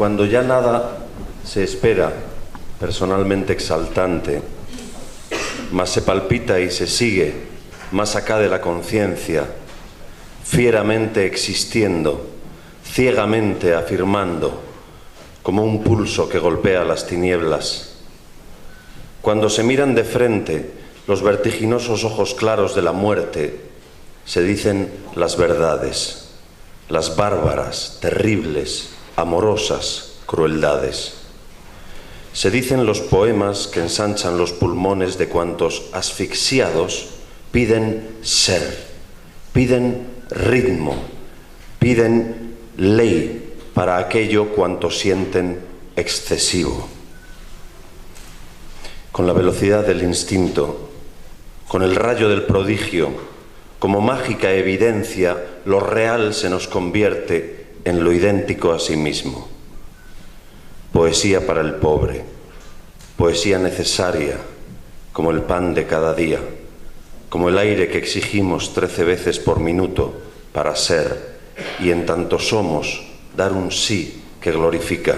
Cuando ya nada se espera, personalmente exaltante, más se palpita y se sigue, más acá de la conciencia, fieramente existiendo, ciegamente afirmando, como un pulso que golpea las tinieblas. Cuando se miran de frente los vertiginosos ojos claros de la muerte, se dicen las verdades, las bárbaras, terribles, amorosas crueldades. Se dicen los poemas que ensanchan los pulmones de cuantos asfixiados piden ser, piden ritmo, piden ley para aquello cuanto sienten excesivo. Con la velocidad del instinto, con el rayo del prodigio, como mágica evidencia, lo real se nos convierte en lo idéntico a sí mismo. Poesía para el pobre, poesía necesaria, como el pan de cada día, como el aire que exigimos 13 veces por minuto para ser, y en tanto somos, dar un sí que glorifica.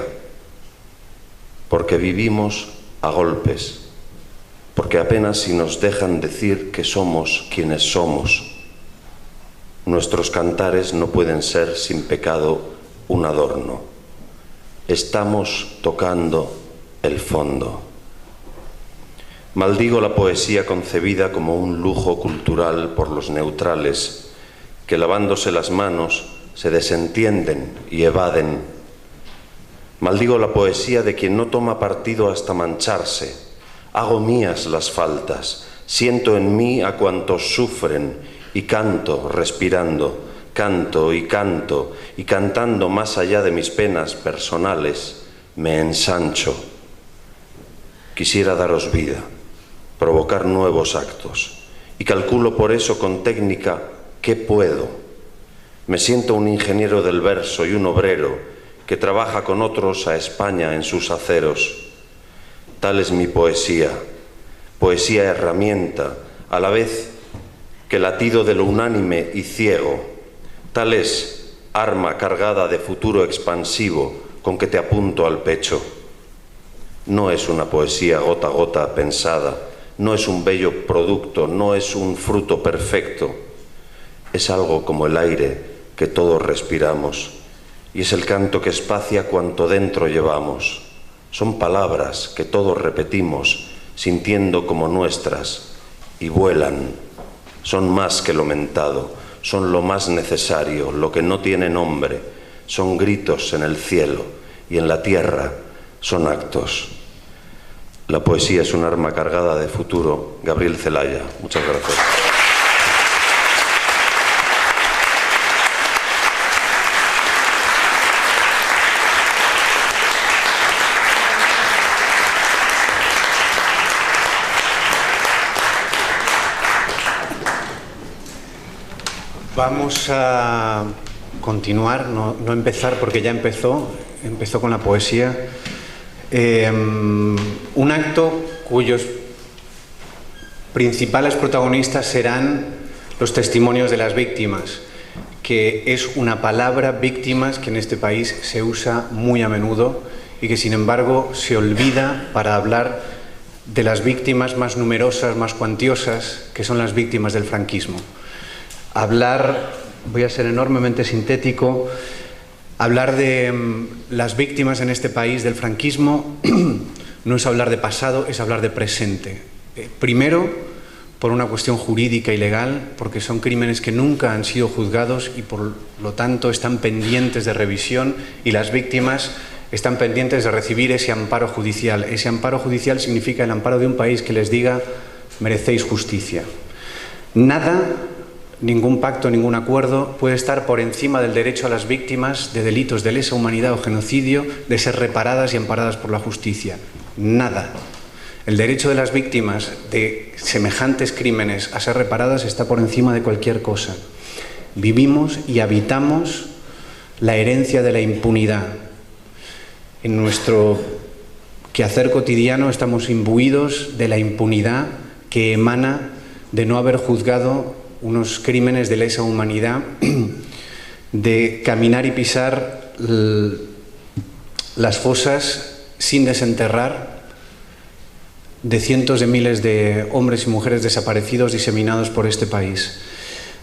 Porque vivimos a golpes, porque apenas si nos dejan decir que somos quienes somos. Nuestros cantares no pueden ser sin pecado un adorno. Estamos tocando el fondo. Maldigo la poesía concebida como un lujo cultural por los neutrales, que lavándose las manos se desentienden y evaden. Maldigo la poesía de quien no toma partido hasta mancharse. Hago mías las faltas, siento en mí a cuantos sufren y canto respirando, canto y cantando más allá de mis penas personales, me ensancho. Quisiera daros vida, provocar nuevos actos, y calculo por eso con técnica qué puedo. Me siento un ingeniero del verso y un obrero que trabaja con otros a España en sus aceros. Tal es mi poesía, poesía herramienta, a la vez que latido de lo unánime y ciego. Tal es arma cargada de futuro expansivo con que te apunto al pecho. No es una poesía gota a gota pensada, no es un bello producto, no es un fruto perfecto. Es algo como el aire que todos respiramos y es el canto que espacia cuanto dentro llevamos. Son palabras que todos repetimos sintiendo como nuestras y vuelan. Son más que lo mentado, son lo más necesario, lo que no tiene nombre. Son gritos en el cielo y en la tierra son actos. La poesía es un arma cargada de futuro. Gabriel Celaya, muchas gracias. Vamos a continuar, no empezar porque ya empezó con la poesía. Un acto cuyos principales protagonistas serán los testimonios de las víctimas, que es una palabra, víctimas, que en este país se usa muy a menudo y que sin embargo se olvida para hablar de las víctimas más numerosas, más cuantiosas, que son las víctimas del franquismo. Voy a ser enormemente sintético, hablar de las víctimas en este país del franquismo no es hablar de pasado, es hablar de presente. Primero, por una cuestión jurídica y legal, porque son crímenes que nunca han sido juzgados y por lo tanto están pendientes de revisión y las víctimas están pendientes de recibir ese amparo judicial. Ese amparo judicial significa el amparo de un país que les diga merecéis justicia. Nada ningún pacto, ningún acuerdo puede estar por encima del derecho a las víctimas de delitos de lesa humanidad o genocidio de ser reparadas y amparadas por la justicia. Nada. El derecho de las víctimas de semejantes crímenes a ser reparadas está por encima de cualquier cosa. Vivimos y habitamos la herencia de la impunidad. En nuestro quehacer cotidiano estamos imbuidos de la impunidad que emana de no haber juzgado unos crímenes de lesa humanidad, de caminar y pisar las fosas sin desenterrar de cientos de miles de hombres y mujeres desaparecidos diseminados por este país.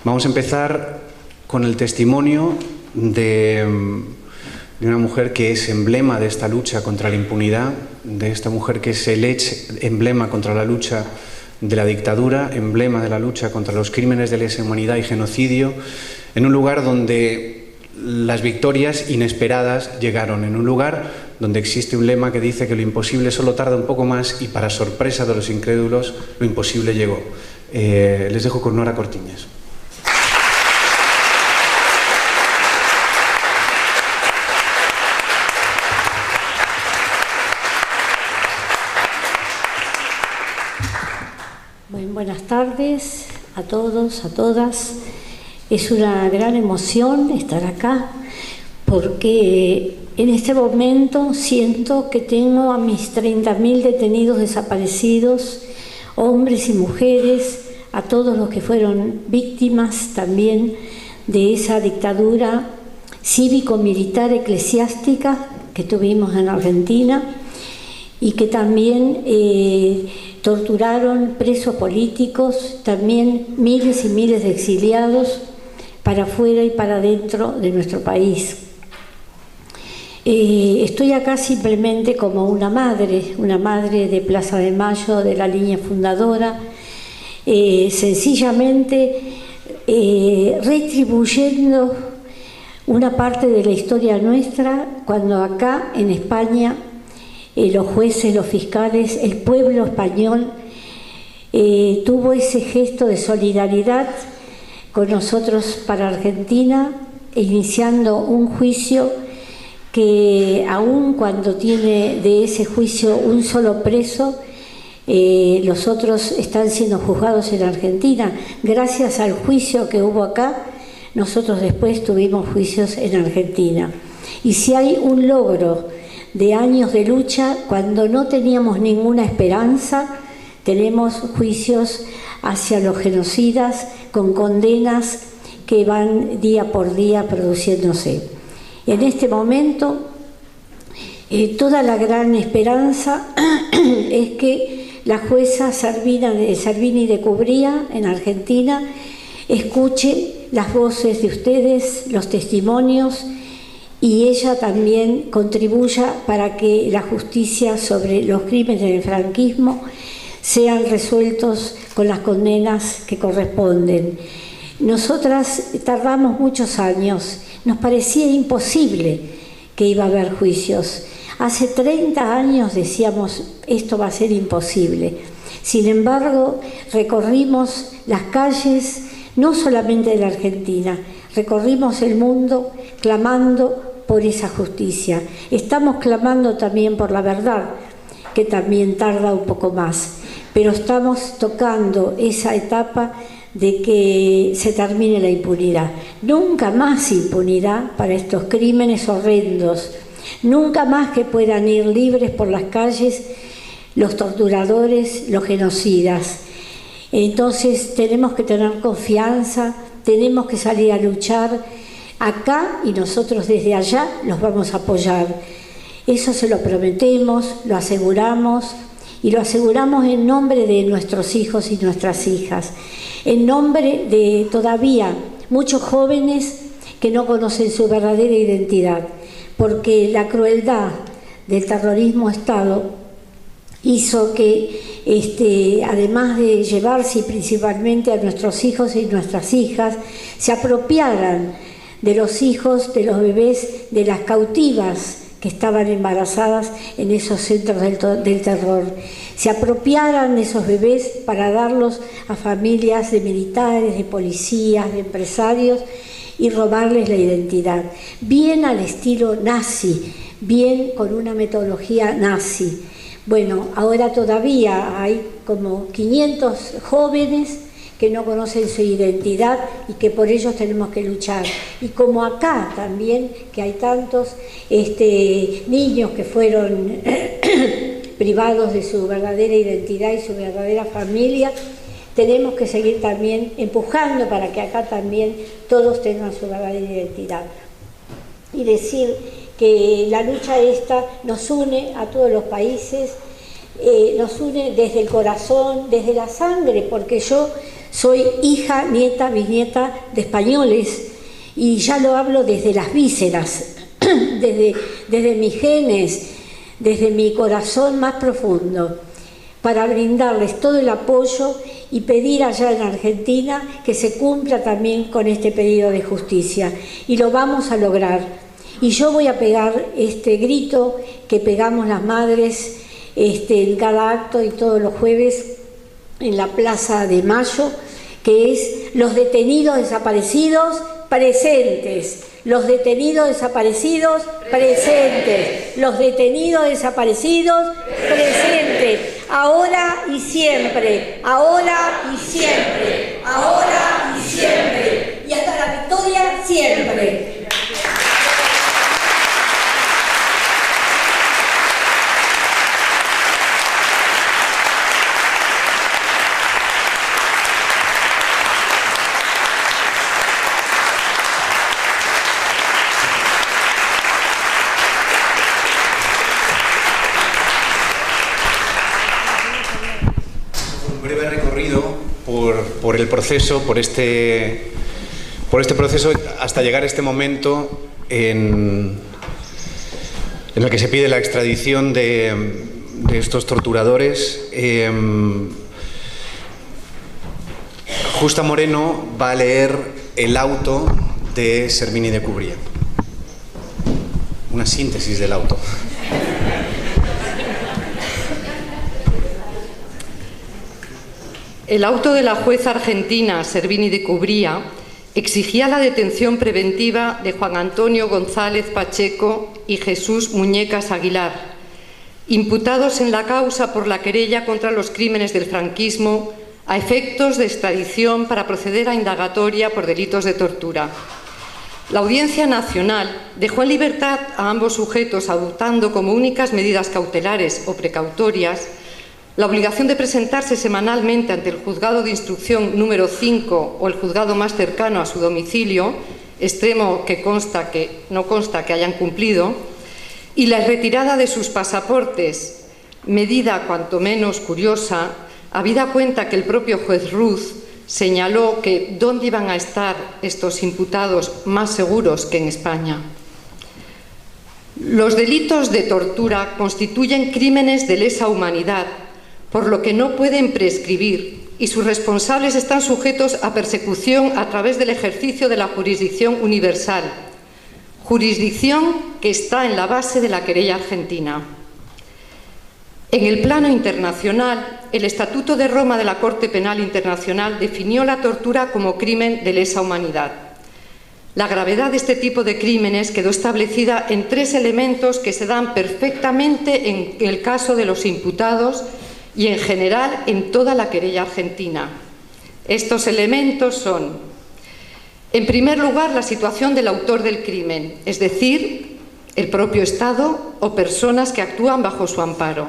Vamos a empezar con el testimonio de una mujer que es emblema de esta lucha contra la impunidad, de esta mujer que es el emblema contra la lucha de la dictadura, emblema de la lucha contra los crímenes de lesa humanidad y genocidio, en un lugar donde las victorias inesperadas llegaron, en un lugar donde existe un lema que dice que lo imposible solo tarda un poco más y, para sorpresa de los incrédulos, lo imposible llegó. Les dejo con Nora Cortiñas. Buenas tardes a todos, a todas. Es una gran emoción estar acá porque en este momento siento que tengo a mis 30.000 detenidos desaparecidos, hombres y mujeres, a todos los que fueron víctimas también de esa dictadura cívico-militar eclesiástica que tuvimos en Argentina y que también torturaron presos políticos, también miles y miles de exiliados para afuera y para dentro de nuestro país. Estoy acá simplemente como una madre de Plaza de Mayo, de la línea fundadora, sencillamente retribuyendo una parte de la historia nuestra, cuando acá en España los jueces, los fiscales, el pueblo español tuvo ese gesto de solidaridad con nosotros para Argentina, iniciando un juicio que aun cuando tiene de ese juicio un solo preso, los otros están siendo juzgados en Argentina. Gracias al juicio que hubo acá, nosotros después tuvimos juicios en Argentina. Y si hay un logro de años de lucha, cuando no teníamos ninguna esperanza, tenemos juicios hacia los genocidas con condenas que van día por día produciéndose. En este momento, toda la gran esperanza es que la jueza Servini de Cubría, en Argentina, escuche las voces de ustedes, los testimonios, y ella también contribuya para que la justicia sobre los crímenes del franquismo sean resueltos con las condenas que corresponden. Nosotras tardamos muchos años, nos parecía imposible que iba a haber juicios. Hace 30 años decíamos, esto va a ser imposible. Sin embargo, recorrimos las calles, no solamente de la Argentina, recorrimos el mundo clamando por esa justicia. Estamos clamando también por la verdad, que también tarda un poco más, pero estamos tocando esa etapa de que se termine la impunidad. Nunca más impunidad para estos crímenes horrendos, nunca más que puedan ir libres por las calles los torturadores, los genocidas. Entonces tenemos que tener confianza, tenemos que salir a luchar acá y nosotros desde allá los vamos a apoyar. Eso se lo prometemos, lo aseguramos y lo aseguramos en nombre de nuestros hijos y nuestras hijas, en nombre de todavía muchos jóvenes que no conocen su verdadera identidad, porque la crueldad del terrorismo Estado hizo que, además de llevarse principalmente a nuestros hijos y nuestras hijas, se apropiaran de los hijos, de los bebés, de las cautivas que estaban embarazadas en esos centros del terror. Se apropiaran de esos bebés para darlos a familias de militares, de policías, de empresarios y robarles la identidad. Bien al estilo nazi, bien con una metodología nazi. Bueno, ahora todavía hay como 500 jóvenes que no conocen su identidad y que por ellos tenemos que luchar. Y como acá también, que hay tantos niños que fueron privados de su verdadera identidad y su verdadera familia, tenemos que seguir también empujando para que acá también todos tengan su verdadera identidad. Y decir que la lucha esta nos une a todos los países, nos une desde el corazón, desde la sangre, porque yo soy hija, nieta, bisnieta de españoles y ya lo hablo desde las vísceras, desde mis genes, desde mi corazón más profundo, para brindarles todo el apoyo y pedir allá en Argentina que se cumpla también con este pedido de justicia. Y lo vamos a lograr. Y yo voy a pegar este grito que pegamos las madres en cada acto y todos los jueves en la Plaza de Mayo, que es los detenidos desaparecidos presentes, los detenidos desaparecidos presentes, los detenidos desaparecidos presentes, ahora y siempre, ahora y siempre, ahora y siempre, y hasta la victoria siempre. Por el proceso, por este proceso hasta llegar a este momento en el que se pide la extradición de estos torturadores. Justa Moreno va a leer el auto de Servini de Cubría, una síntesis del auto. El auto de la jueza argentina Servini de Cubría exigía la detención preventiva de Juan Antonio González Pacheco y Jesús Muñecas Aguilar, imputados en la causa por la querella contra los crímenes del franquismo a efectos de extradición para proceder a indagatoria por delitos de tortura. La Audiencia Nacional dejó en libertad a ambos sujetos, adoptando como únicas medidas cautelares o precautorias la obligación de presentarse semanalmente ante el juzgado de instrucción número 5 o el juzgado más cercano a su domicilio, extremo que no consta que hayan cumplido, y la retirada de sus pasaportes, medida cuanto menos curiosa, habida cuenta que el propio juez Ruz señaló que dónde iban a estar estos imputados más seguros que en España. Los delitos de tortura constituyen crímenes de lesa humanidad, por lo que no pueden prescribir, y sus responsables están sujetos a persecución a través del ejercicio de la jurisdicción universal, jurisdicción que está en la base de la querella argentina. En el plano internacional, el Estatuto de Roma de la Corte Penal Internacional definió la tortura como crimen de lesa humanidad. La gravedad de este tipo de crímenes quedó establecida en 3 elementos que se dan perfectamente en el caso de los imputados y en general en toda la querella argentina. Estos elementos son, en primer lugar, la situación del autor del crimen, es decir, el propio Estado o personas que actúan bajo su amparo.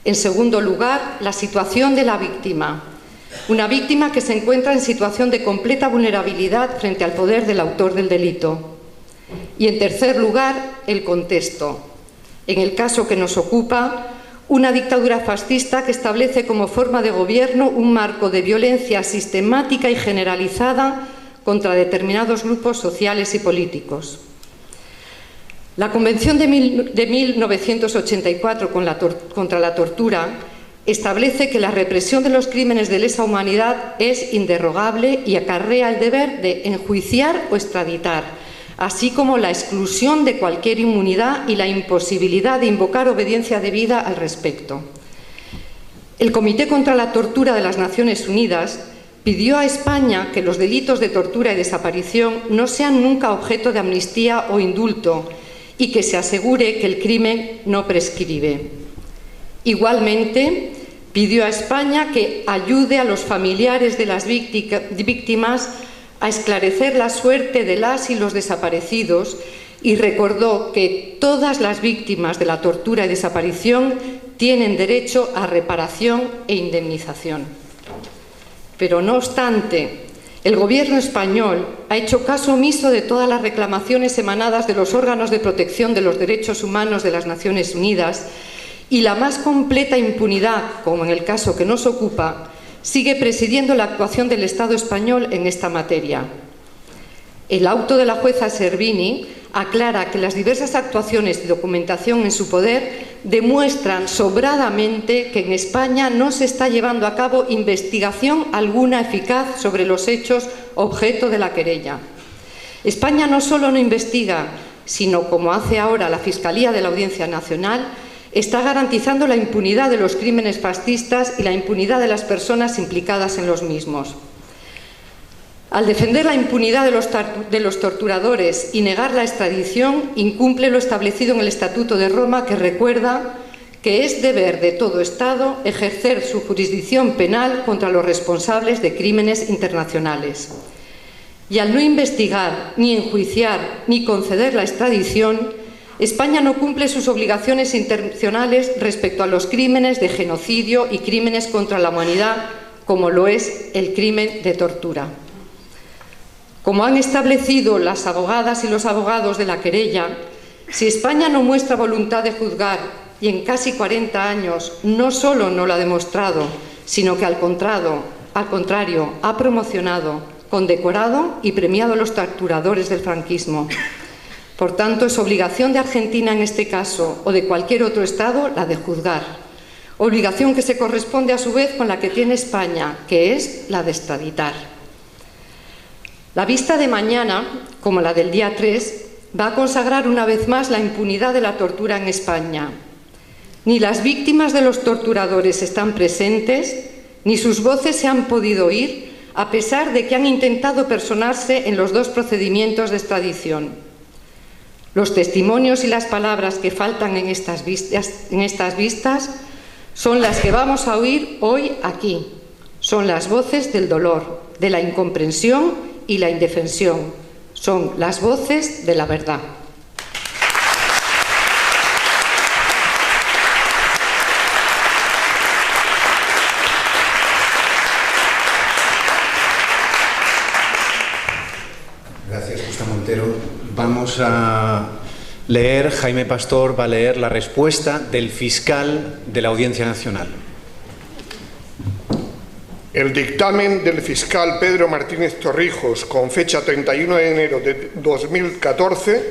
En segundo lugar, la situación de la víctima, una víctima que se encuentra en situación de completa vulnerabilidad frente al poder del autor del delito. Y en tercer lugar, el contexto. En el caso que nos ocupa, una dictadura fascista que establece como forma de gobierno un marco de violencia sistemática y generalizada contra determinados grupos sociales y políticos. La Convención de 1984 contra la tortura establece que la represión de los crímenes de lesa humanidad es inderogable y acarrea el deber de enjuiciar o extraditar así como la exclusión de cualquier inmunidad y la imposibilidad de invocar obediencia debida al respecto. El Comité contra la Tortura de las Naciones Unidas pidió a España que los delitos de tortura y desaparición no sean nunca objeto de amnistía o indulto y que se asegure que el crimen no prescribe. Igualmente, pidió a España que ayude a los familiares de las víctimas a esclarecer la suerte de las y los desaparecidos y recordó que todas las víctimas de la tortura y desaparición tienen derecho a reparación e indemnización. Pero no obstante, el Gobierno español ha hecho caso omiso de todas las reclamaciones emanadas de los órganos de protección de los derechos humanos de las Naciones Unidas y la más completa impunidad, como en el caso que nos ocupa, sigue presidiendo la actuación del Estado español en esta materia. El auto de la jueza Servini aclara que las diversas actuaciones y documentación en su poder demuestran sobradamente que en España no se está llevando a cabo investigación alguna eficaz sobre los hechos objeto de la querella. España no solo no investiga, sino, como hace ahora la Fiscalía de la Audiencia Nacional, está garantizando la impunidad de los crímenes fascistas y la impunidad de las personas implicadas en los mismos. Al defender la impunidad de los torturadores y negar la extradición, incumple lo establecido en el Estatuto de Roma, que recuerda que es deber de todo Estado ejercer su jurisdicción penal contra los responsables de crímenes internacionales. Y al no investigar, ni enjuiciar, ni conceder la extradición, España no cumple sus obligaciones internacionales respecto a los crímenes de genocidio y crímenes contra la humanidad, como lo es el crimen de tortura. Como han establecido las abogadas y los abogados de la querella, si España no muestra voluntad de juzgar, y en casi 40 años no solo no lo ha demostrado, sino que al contrario ha promocionado, condecorado y premiado a los torturadores del franquismo. Por tanto, es obligación de Argentina en este caso, o de cualquier otro Estado, la de juzgar. Obligación que se corresponde a su vez con la que tiene España, que es la de extraditar. La vista de mañana, como la del día 3, va a consagrar una vez más la impunidad de la tortura en España. Ni las víctimas de los torturadores están presentes, ni sus voces se han podido oír, a pesar de que han intentado personarse en los dos procedimientos de extradición. Los testimonios y las palabras que faltan en estas vistas son las que vamos a oír hoy aquí. Son las voces del dolor, de la incomprensión y la indefensión. Son las voces de la verdad. Gracias, Gustavo Montero. Vamos a leer, Jaime Pastor va a leer la respuesta del fiscal de la Audiencia Nacional. El dictamen del fiscal Pedro Martínez Torrijos, con fecha 31 de enero de 2014,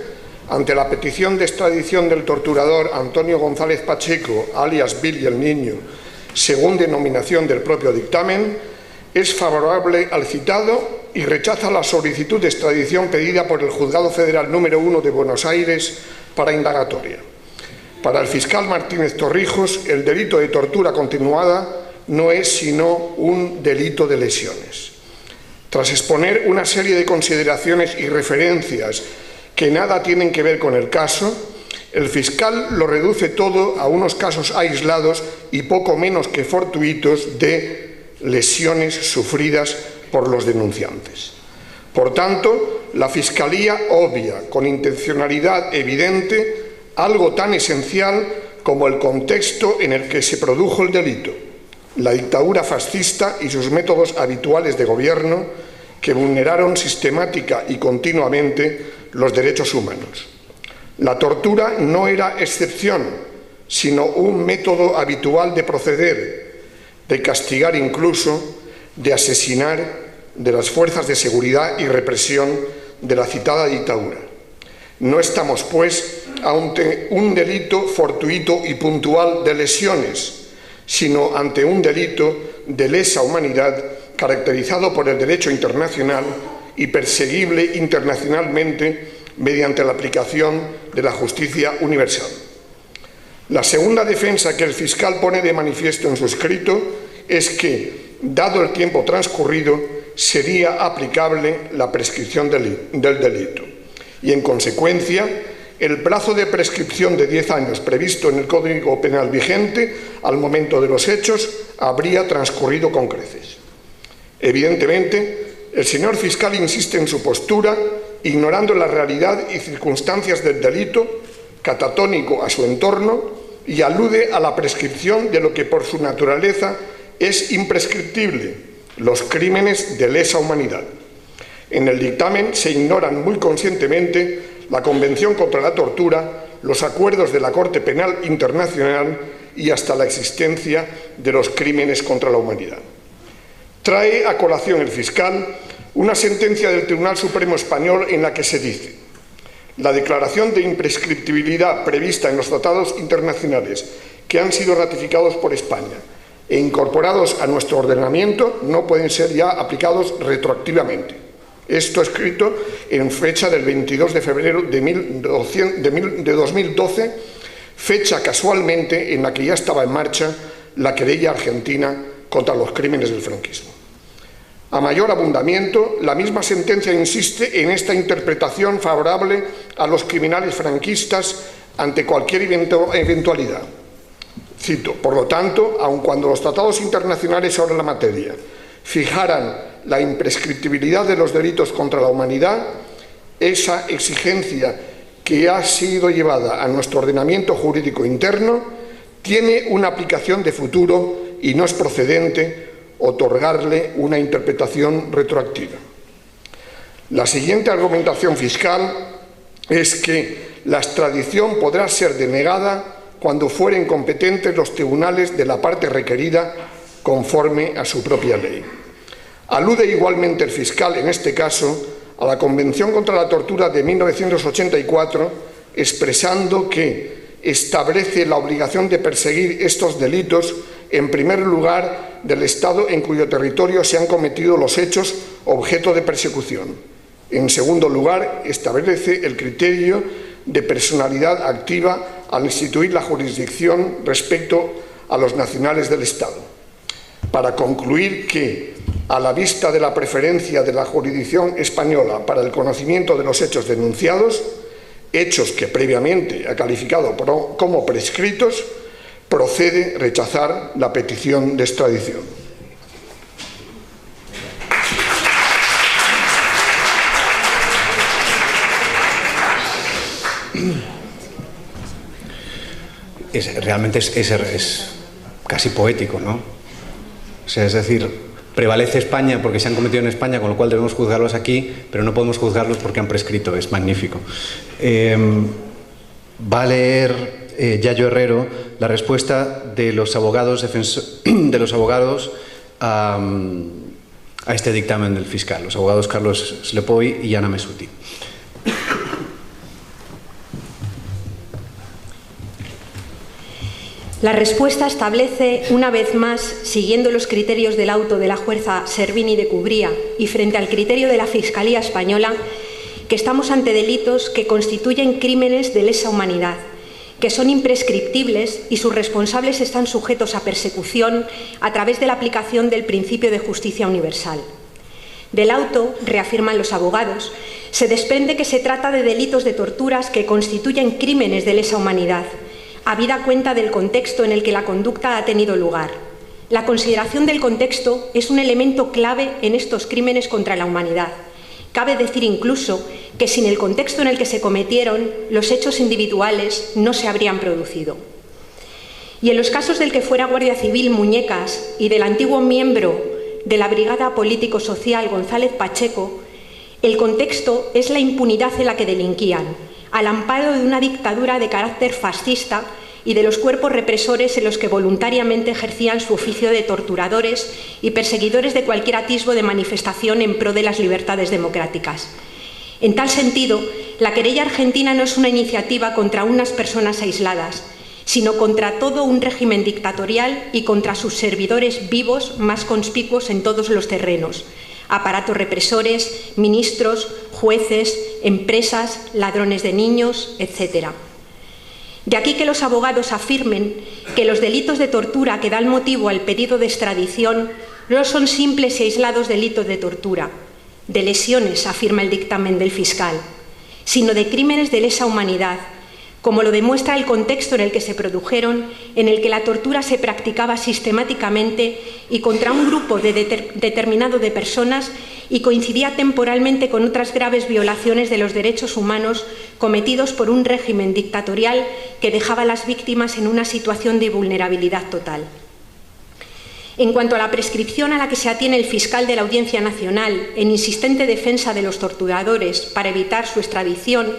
ante la petición de extradición del torturador Antonio González Pacheco, alias Billy el Niño, según denominación del propio dictamen, es favorable al citado y rechaza la solicitud de extradición pedida por el Juzgado Federal número 1 de Buenos Aires para indagatoria. Para el fiscal Martínez Torrijos, el delito de tortura continuada no es sino un delito de lesiones. Tras exponer una serie de consideraciones y referencias que nada tienen que ver con el caso, el fiscal lo reduce todo a unos casos aislados y poco menos que fortuitos de lesiones sufridas por los denunciantes. Por tanto, la Fiscalía obvia, con intencionalidad evidente, algo tan esencial como el contexto en el que se produjo el delito: la dictadura fascista y sus métodos habituales de gobierno que vulneraron sistemática y continuamente los derechos humanos. La tortura no era excepción, sino un método habitual de proceder, de castigar incluso, de asesinar de las fuerzas de seguridad y represión de la citada dictadura. No estamos, pues, ante un delito fortuito y puntual de lesiones, sino ante un delito de lesa humanidad caracterizado por el derecho internacional y perseguible internacionalmente mediante la aplicación de la justicia universal. La segunda defensa que el fiscal pone de manifiesto en su escrito es que, dado el tiempo transcurrido, sería aplicable la prescripción del delito y, en consecuencia, el plazo de prescripción de 10 años previsto en el Código Penal vigente al momento de los hechos habría transcurrido con creces. Evidentemente, el señor fiscal insiste en su postura, ignorando la realidad y circunstancias del delito, catatónico a su entorno, y alude a la prescripción de lo que por su naturaleza es imprescriptible: los crímenes de lesa humanidad. En el dictamen se ignoran muy conscientemente la Convención contra la Tortura, los acuerdos de la Corte Penal Internacional y hasta la existencia de los crímenes contra la humanidad. Trae a colación el fiscal una sentencia del Tribunal Supremo Español en la que se dice: la declaración de imprescriptibilidad prevista en los tratados internacionales que han sido ratificados por España e incorporados a nuestro ordenamiento no pueden ser ya aplicados retroactivamente. Esto escrito en fecha del 22 de febrero de 2012, fecha casualmente en la que ya estaba en marcha la querella argentina contra los crímenes del franquismo. A mayor abundamiento, la misma sentencia insiste en esta interpretación favorable a los criminales franquistas ante cualquier eventualidad. Cito: por lo tanto, aun cuando los tratados internacionales sobre la materia fijaran la imprescriptibilidad de los delitos contra la humanidad, esa exigencia que ha sido llevada a nuestro ordenamiento jurídico interno tiene una aplicación de futuro y no es procedente otorgarle una interpretación retroactiva. La siguiente argumentación fiscal es que la extradición podrá ser denegada cuando fueren competentes los tribunales de la parte requerida conforme a su propia ley. Alude igualmente el fiscal, en este caso, a la Convención contra la Tortura de 1984, expresando que establece la obligación de perseguir estos delitos, en primer lugar, del Estado en cuyo territorio se han cometido los hechos objeto de persecución. En segundo lugar, establece el criterio de personalidad activa al instituir la jurisdicción respecto a los nacionales del Estado. Para concluir que, a la vista de la preferencia de la jurisdicción española para el conocimiento de los hechos denunciados, hechos que previamente ha calificado como prescritos, procede rechazar la petición de extradición. Realmente es casi poético, ¿no? O sea, es decir, prevalece España porque se han cometido en España, con lo cual debemos juzgarlos aquí, pero no podemos juzgarlos porque han prescrito. Es magnífico. Va a leer Yayo Herrero la respuesta de los abogados a este dictamen del fiscal, los abogados Carlos Slepoy y Ana Mesuti. La respuesta establece, una vez más, siguiendo los criterios del auto de la jueza Servini de Cubría y frente al criterio de la Fiscalía Española, que estamos ante delitos que constituyen crímenes de lesa humanidad, que son imprescriptibles y sus responsables están sujetos a persecución a través de la aplicación del principio de justicia universal. Del auto, reafirman los abogados, se desprende que se trata de delitos de torturas que constituyen crímenes de lesa humanidad, habida cuenta del contexto en el que la conducta ha tenido lugar. La consideración del contexto es un elemento clave en estos crímenes contra la humanidad. Cabe decir incluso que sin el contexto en el que se cometieron, los hechos individuales no se habrían producido. Y en los casos del que fuera Guardia Civil Muñecas y del antiguo miembro de la Brigada Político-Social González Pacheco, el contexto es la impunidad en la que delinquían, al amparo de una dictadura de carácter fascista y de los cuerpos represores en los que voluntariamente ejercían su oficio de torturadores y perseguidores de cualquier atisbo de manifestación en pro de las libertades democráticas. En tal sentido, la querella argentina no es una iniciativa contra unas personas aisladas, sino contra todo un régimen dictatorial y contra sus servidores vivos más conspicuos en todos los terrenos: aparatos represores, ministros, jueces, empresas, ladrones de niños, etc. De aquí que los abogados afirmen que los delitos de tortura que dan motivo al pedido de extradición no son simples y aislados delitos de tortura, de lesiones, afirma el dictamen del fiscal, sino de crímenes de lesa humanidad, como lo demuestra el contexto en el que se produjeron, en el que la tortura se practicaba sistemáticamente y contra un grupo determinado de personas y coincidía temporalmente con otras graves violaciones de los derechos humanos cometidos por un régimen dictatorial que dejaba a las víctimas en una situación de vulnerabilidad total. En cuanto a la prescripción a la que se atiene el fiscal de la Audiencia Nacional en insistente defensa de los torturadores para evitar su extradición,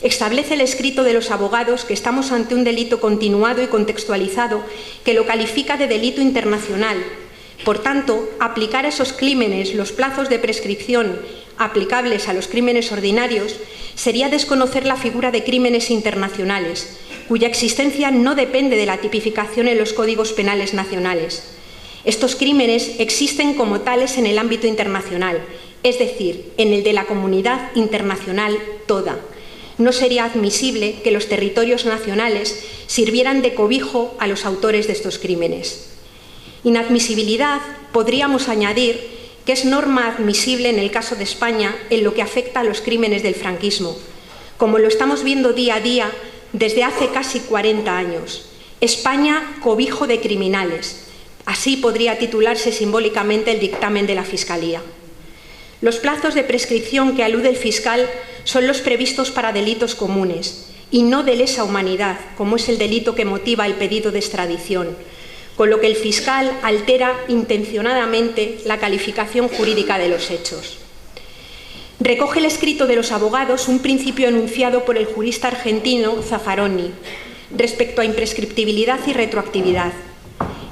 establece el escrito de los abogados que estamos ante un delito continuado y contextualizado que lo califica de delito internacional. Por tanto, aplicar a esos crímenes los plazos de prescripción aplicables a los crímenes ordinarios sería desconocer la figura de crímenes internacionales, cuya existencia no depende de la tipificación en los códigos penales nacionales. Estos crímenes existen como tales en el ámbito internacional, es decir, en el de la comunidad internacional toda. No sería admisible que los territorios nacionales sirvieran de cobijo a los autores de estos crímenes. Inadmisibilidad podríamos añadir que es norma admisible en el caso de España en lo que afecta a los crímenes del franquismo, como lo estamos viendo día a día desde hace casi 40 años. España, cobijo de criminales. Así podría titularse simbólicamente el dictamen de la Fiscalía. Los plazos de prescripción que alude el fiscal son los previstos para delitos comunes y no de lesa humanidad, como es el delito que motiva el pedido de extradición, con lo que el fiscal altera intencionadamente la calificación jurídica de los hechos. Recoge el escrito de los abogados un principio enunciado por el jurista argentino Zaffaroni respecto a imprescriptibilidad y retroactividad.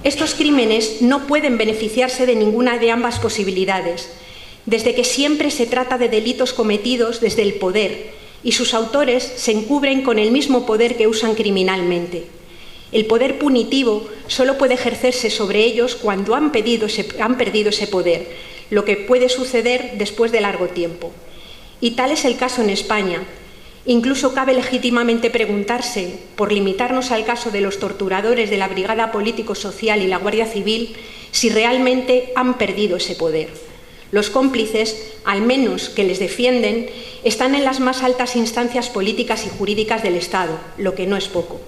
Estos crímenes no pueden beneficiarse de ninguna de ambas posibilidades, desde que siempre se trata de delitos cometidos desde el poder y sus autores se encubren con el mismo poder que usan criminalmente. El poder punitivo solo puede ejercerse sobre ellos cuando han perdido ese poder, lo que puede suceder después de largo tiempo. Y tal es el caso en España. Incluso cabe legítimamente preguntarse, por limitarnos al caso de los torturadores de la Brigada Político-Social y la Guardia Civil, si realmente han perdido ese poder. Los cómplices, al menos que les defienden, están en las más altas instancias políticas y jurídicas del Estado, lo que no es poco.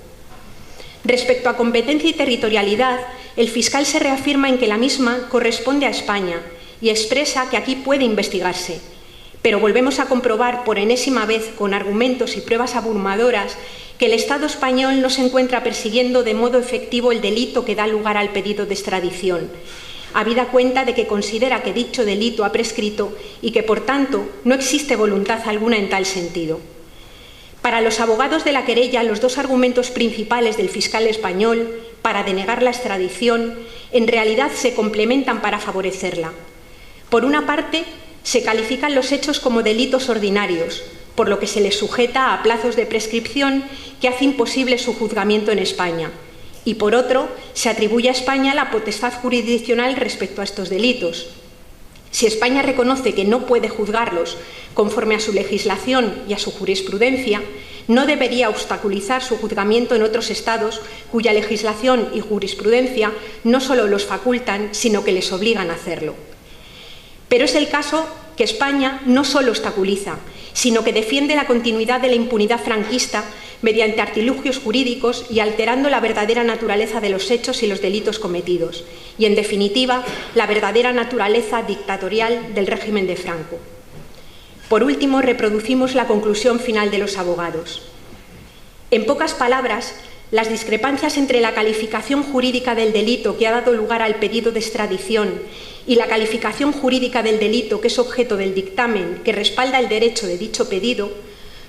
Respecto a competencia y territorialidad, el fiscal se reafirma en que la misma corresponde a España y expresa que aquí puede investigarse. Pero volvemos a comprobar por enésima vez, con argumentos y pruebas abrumadoras, que el Estado español no se encuentra persiguiendo de modo efectivo el delito que da lugar al pedido de extradición, habida cuenta de que considera que dicho delito ha prescrito y que, por tanto, no existe voluntad alguna en tal sentido. Para los abogados de la querella, los dos argumentos principales del fiscal español para denegar la extradición en realidad se complementan para favorecerla. Por una parte, se califican los hechos como delitos ordinarios, por lo que se les sujeta a plazos de prescripción que hace imposible su juzgamiento en España. Y por otro, se atribuye a España la potestad jurisdiccional respecto a estos delitos. Si España reconoce que no puede juzgarlos conforme a su legislación y a su jurisprudencia, no debería obstaculizar su juzgamiento en otros estados cuya legislación y jurisprudencia no solo los facultan, sino que les obligan a hacerlo. Pero es el caso que España no solo obstaculiza, sino que defiende la continuidad de la impunidad franquista mediante artilugios jurídicos y alterando la verdadera naturaleza de los hechos y los delitos cometidos, y en definitiva, la verdadera naturaleza dictatorial del régimen de Franco. Por último, reproducimos la conclusión final de los abogados. En pocas palabras, las discrepancias entre la calificación jurídica del delito que ha dado lugar al pedido de extradición y la calificación jurídica del delito que es objeto del dictamen que respalda el derecho de dicho pedido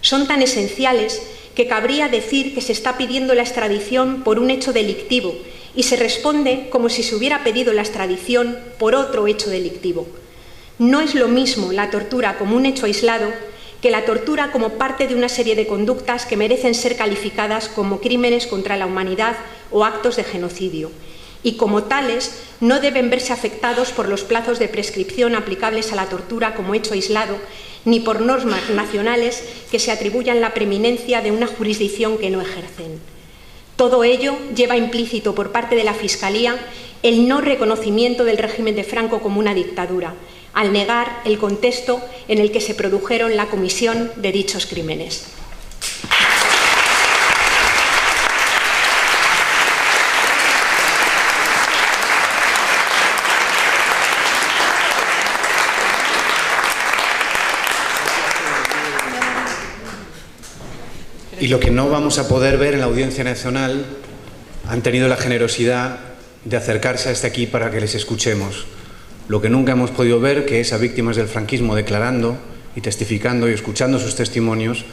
son tan esenciales que cabría decir que se está pidiendo la extradición por un hecho delictivo y se responde como si se hubiera pedido la extradición por otro hecho delictivo. No es lo mismo la tortura como un hecho aislado que la tortura como parte de una serie de conductas que merecen ser calificadas como crímenes contra la humanidad o actos de genocidio. y como tales no deben verse afectados por los plazos de prescripción aplicables a la tortura como hecho aislado, ni por normas nacionales que se atribuyan la preeminencia de una jurisdicción que no ejercen. Todo ello lleva implícito por parte de la Fiscalía el no reconocimiento del régimen de Franco como una dictadura, al negar el contexto en el que se produjeron la comisión de dichos crímenes. Y lo que no vamos a poder ver en la Audiencia Nacional, han tenido la generosidad de acercarse hasta aquí para que les escuchemos. Lo que nunca hemos podido ver, que es a víctimas del franquismo declarando y testificando y escuchando sus testimonios,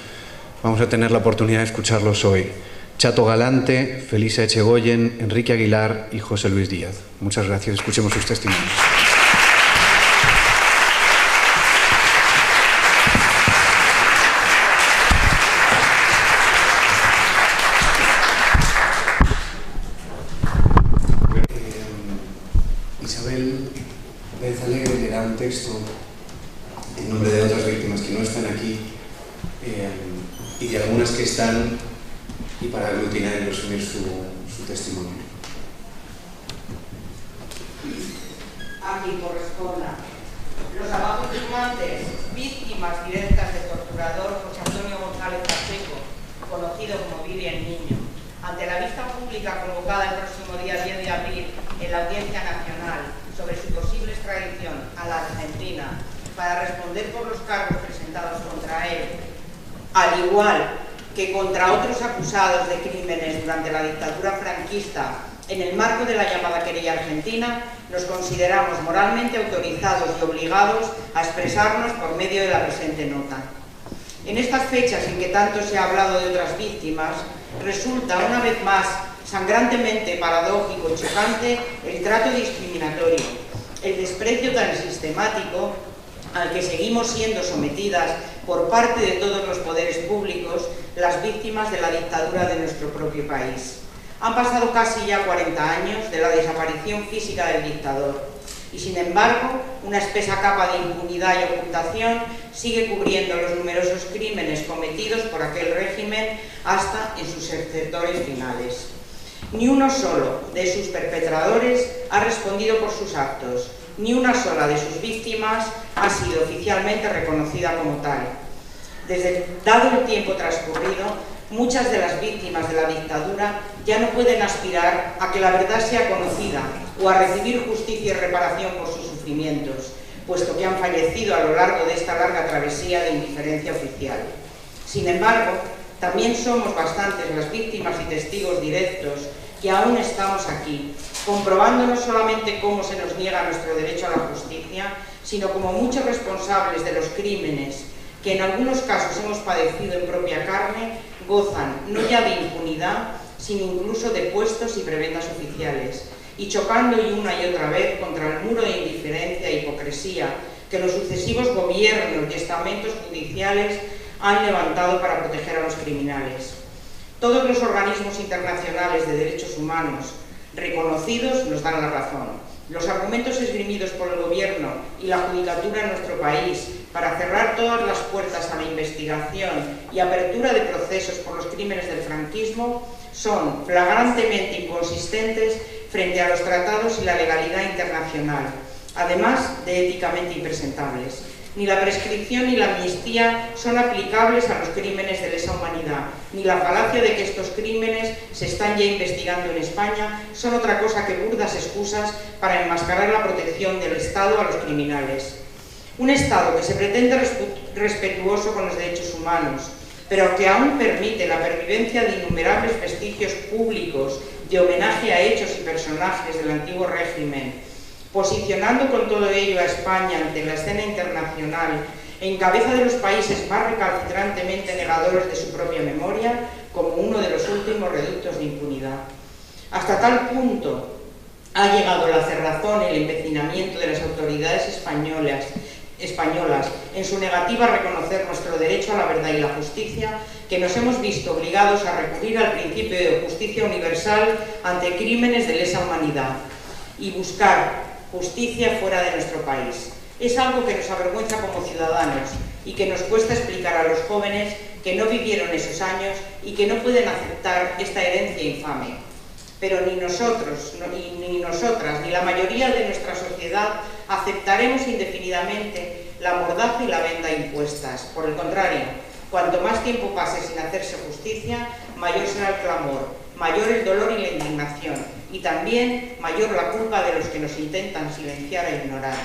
vamos a tener la oportunidad de escucharlos hoy. Chato Galante, Felisa Echegoyen, Enrique Aguilar y José Luis Díaz. Muchas gracias, escuchemos sus testimonios. En nombre de otras víctimas que no están aquí y de algunas que están, y para aglutinar y resumir su testimonio. Aquí corresponda. Los abajo firmantes, víctimas directas del torturador José Antonio González Pacheco, conocido como Billy el Niño, ante la vista pública convocada el próximo día 10 de abril en la Audiencia Nacional sobre su posible extradición a la Argentina para responder por los cargos presentados contra él, al igual que contra otros acusados de crímenes durante la dictadura franquista en el marco de la llamada querella argentina, nos consideramos moralmente autorizados y obligados a expresarnos por medio de la presente nota. En estas fechas en que tanto se ha hablado de otras víctimas, resulta una vez más sangrantemente paradójico y chocante el trato discriminatorio, el desprecio tan sistemático al que seguimos siendo sometidas por parte de todos los poderes públicos las víctimas de la dictadura de nuestro propio país. Han pasado casi ya 40 años de la desaparición física del dictador y, sin embargo, una espesa capa de impunidad y ocultación sigue cubriendo los numerosos crímenes cometidos por aquel régimen hasta en sus sectores finales. Ni uno solo de sus perpetradores ha respondido por sus actos, ni una sola de sus víctimas ha sido oficialmente reconocida como tal. Dado el tiempo transcurrido, muchas de las víctimas de la dictadura ya no pueden aspirar a que la verdad sea conocida o a recibir justicia y reparación por sus sufrimientos, puesto que han fallecido a lo largo de esta larga travesía de indiferencia oficial. Sin embargo, también somos bastantes las víctimas y testigos directos que aún estamos aquí, comprobando no solamente cómo se nos niega nuestro derecho a la justicia, sino como muchos responsables de los crímenes que en algunos casos hemos padecido en propia carne, gozan no ya de impunidad, sino incluso de puestos y prebendas oficiales, y chocando una y otra vez contra el muro de indiferencia e hipocresía que los sucesivos gobiernos y estamentos judiciales han levantado para proteger a los criminales. Todos los organismos internacionales de derechos humanos reconocidos nos dan la razón. Los argumentos esgrimidos por el Gobierno y la Judicatura en nuestro país para cerrar todas las puertas a la investigación y apertura de procesos por los crímenes del franquismo son flagrantemente inconsistentes frente a los tratados y la legalidad internacional, además de éticamente impresentables. Ni la prescripción ni la amnistía son aplicables a los crímenes de lesa humanidad, ni la falacia de que estos crímenes se están ya investigando en España son otra cosa que burdas excusas para enmascarar la protección del Estado a los criminales. Un Estado que se pretende respetuoso con los derechos humanos, pero que aún permite la pervivencia de innumerables vestigios públicos de homenaje a hechos y personajes del antiguo régimen, posicionando con todo ello a España ante la escena internacional en cabeza de los países más recalcitrantemente negadores de su propia memoria como uno de los últimos reductos de impunidad. Hasta tal punto ha llegado la cerrazón y el empecinamiento de las autoridades españolas españolas, en su negativa a reconocer nuestro derecho a la verdad y la justicia, que nos hemos visto obligados a recurrir al principio de justicia universal ante crímenes de lesa humanidad y buscar justicia fuera de nuestro país. Es algo que nos avergüenza como ciudadanos y que nos cuesta explicar a los jóvenes que no vivieron esos años y que no pueden aceptar esta herencia infame. Pero ni nosotros, ni nosotras, ni la mayoría de nuestra sociedad aceptaremos indefinidamente la mordaza y la venda impuestas. Por el contrario, cuanto más tiempo pase sin hacerse justicia, mayor será el clamor, mayor el dolor y la indignación, y también mayor la culpa de los que nos intentan silenciar e ignorar.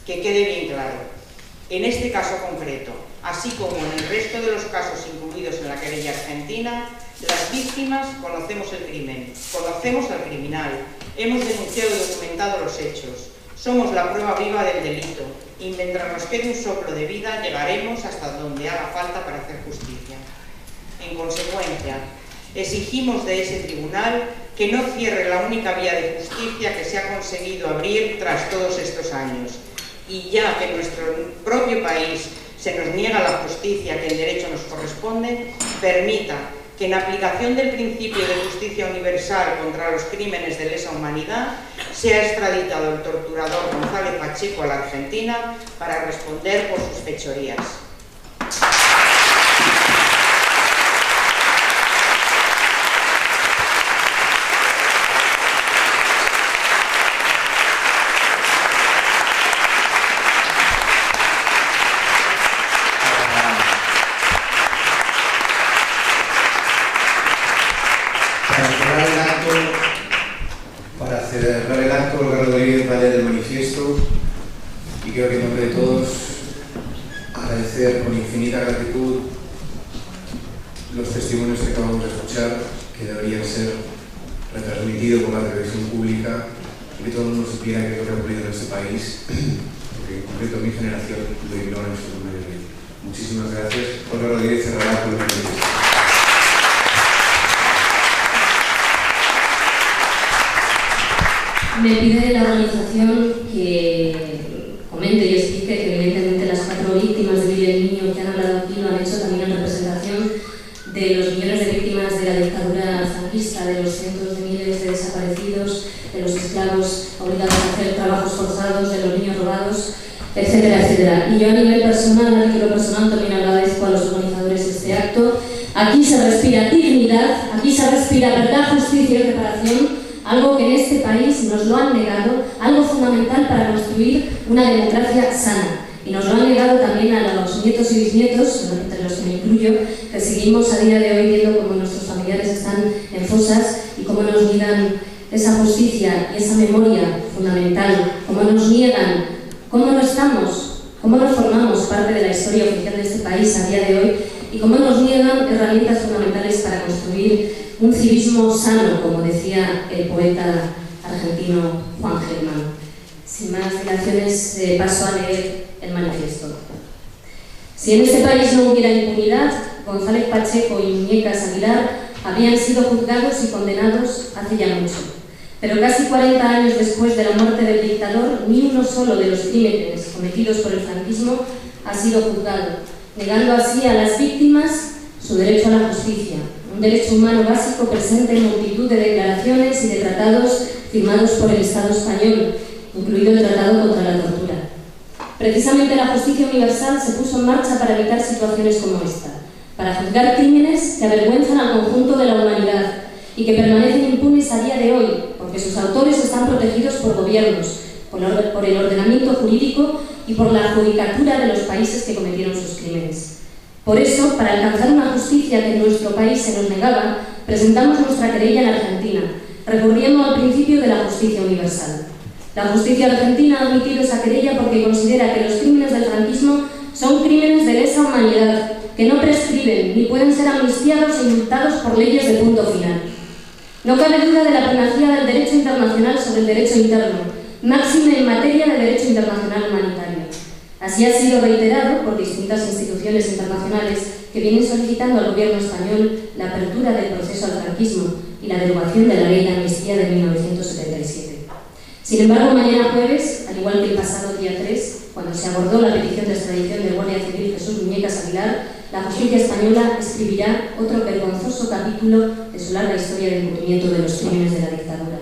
Que quede bien claro, en este caso concreto, así como en el resto de los casos incluidos en la querella argentina, las víctimas conocemos el crimen, conocemos al criminal, hemos denunciado y documentado los hechos, somos la prueba viva del delito y mientras nos quede un soplo de vida llegaremos hasta donde haga falta para hacer justicia. En consecuencia, exigimos de ese tribunal que no cierre la única vía de justicia que se ha conseguido abrir tras todos estos años. Y ya que en nuestro propio país se nos niega la justicia que en derecho nos corresponde, permita que en aplicación del principio de justicia universal contra los crímenes de lesa humanidad sea extraditado el torturador González Pacheco a la Argentina para responder por sus fechorías. Para cerrar el acto, Olga Rodríguez va a leer el manifiesto y creo que en nombre de todos agradecer con infinita gratitud los testimonios que acabamos de escuchar, que deberían ser retransmitidos por la televisión pública y que todo el mundo supiera qué es lo que ha ocurrido en este país, porque en concreto mi generación lo ignora en su mayoría. Muchísimas gracias. Olga Rodríguez cerrará con el manifiesto. Me pide la organización que comente y explique que evidentemente las 4 víctimas de Vive el Niño que han hablado aquí lo han hecho también en representación de los millones de víctimas de la dictadura franquista, de los cientos de miles de desaparecidos, de los esclavos obligados a hacer trabajos forzados, de los niños robados, etcétera, etcétera. Y yo a nivel personal, a título personal, también agradezco a los organizadores de este acto. Aquí se respira dignidad, aquí se respira verdad, justicia y reparación, algo que en este país nos lo han negado, algo fundamental para construir una democracia sana. Y nos lo han negado también a los nietos y bisnietos, entre los que me incluyo, que seguimos a día de hoy viendo cómo nuestros familiares están en fosas y cómo nos niegan esa justicia y esa memoria fundamental, cómo nos niegan, cómo no estamos, cómo no formamos parte de la historia oficial de este país a día de hoy y cómo nos niegan herramientas fundamentales para construir un civismo sano, como decía el poeta argentino Juan Gelman. Sin más dilaciones, paso a leer el manifiesto. Si en este país no hubiera impunidad, González Pacheco y Muñecas Aguilar habrían sido juzgados y condenados hace ya mucho. Pero casi 40 años después de la muerte del dictador, ni uno solo de los crímenes cometidos por el franquismo ha sido juzgado, negando así a las víctimas su derecho a la justicia, un derecho humano básico presente en multitud de declaraciones y de tratados firmados por el Estado español, incluido el Tratado contra la Tortura. Precisamente la justicia universal se puso en marcha para evitar situaciones como esta, para juzgar crímenes que avergüenzan al conjunto de la humanidad y que permanecen impunes a día de hoy, porque sus autores están protegidos por gobiernos, por el ordenamiento jurídico y por la judicatura de los países que cometieron sus crímenes. Por eso, para alcanzar una justicia que en nuestro país se nos negaba, presentamos nuestra querella en Argentina, recurriendo al principio de la justicia universal. La justicia argentina ha admitido esa querella porque considera que los crímenes del franquismo son crímenes de lesa humanidad, que no prescriben ni pueden ser amnistiados e indultados por leyes de punto final. No cabe duda de la primacía del derecho internacional sobre el derecho interno, máxime en materia de derecho internacional humanitario. Así ha sido reiterado por distintas instituciones internacionales que vienen solicitando al gobierno español la apertura del proceso al franquismo y la derogación de la ley de amnistía de 1977. Sin embargo, mañana jueves, al igual que el pasado día 3, cuando se abordó la petición de extradición del guardia civil Jesús Muñecas Aguilar, la justicia española escribirá otro vergonzoso capítulo de su larga historia de encubrimiento de los crímenes de la dictadura.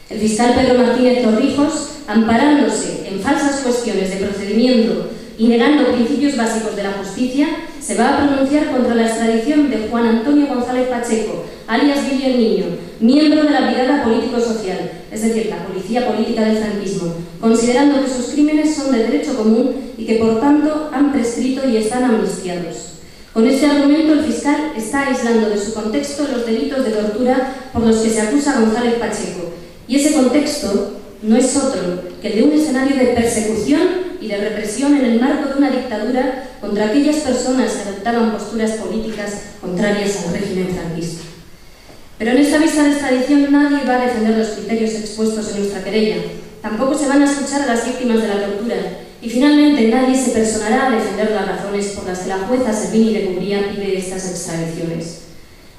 El fiscal Pedro Martínez Torrijos, amparándose en falsas cuestiones de procedimiento y negando principios básicos de la justicia, se va a pronunciar contra la extradición de Juan Antonio González Pacheco, alias Billy el Niño, miembro de la Brigada Político-Social, es decir, la policía política del franquismo, considerando que sus crímenes son de derecho común y que por tanto han prescrito y están amnistiados. Con este argumento, el fiscal está aislando de su contexto los delitos de tortura por los que se acusa a González Pacheco, y ese contexto no es otro que el de un escenario de persecución y de represión en el marco de una dictadura contra aquellas personas que adoptaban posturas políticas contrarias al régimen franquista. Pero en esta vista de extradición nadie va a defender los criterios expuestos en nuestra querella, tampoco se van a escuchar a las víctimas de la tortura, y finalmente nadie se personará a defender las razones por las que la jueza Servini de Cubría pide estas extradiciones.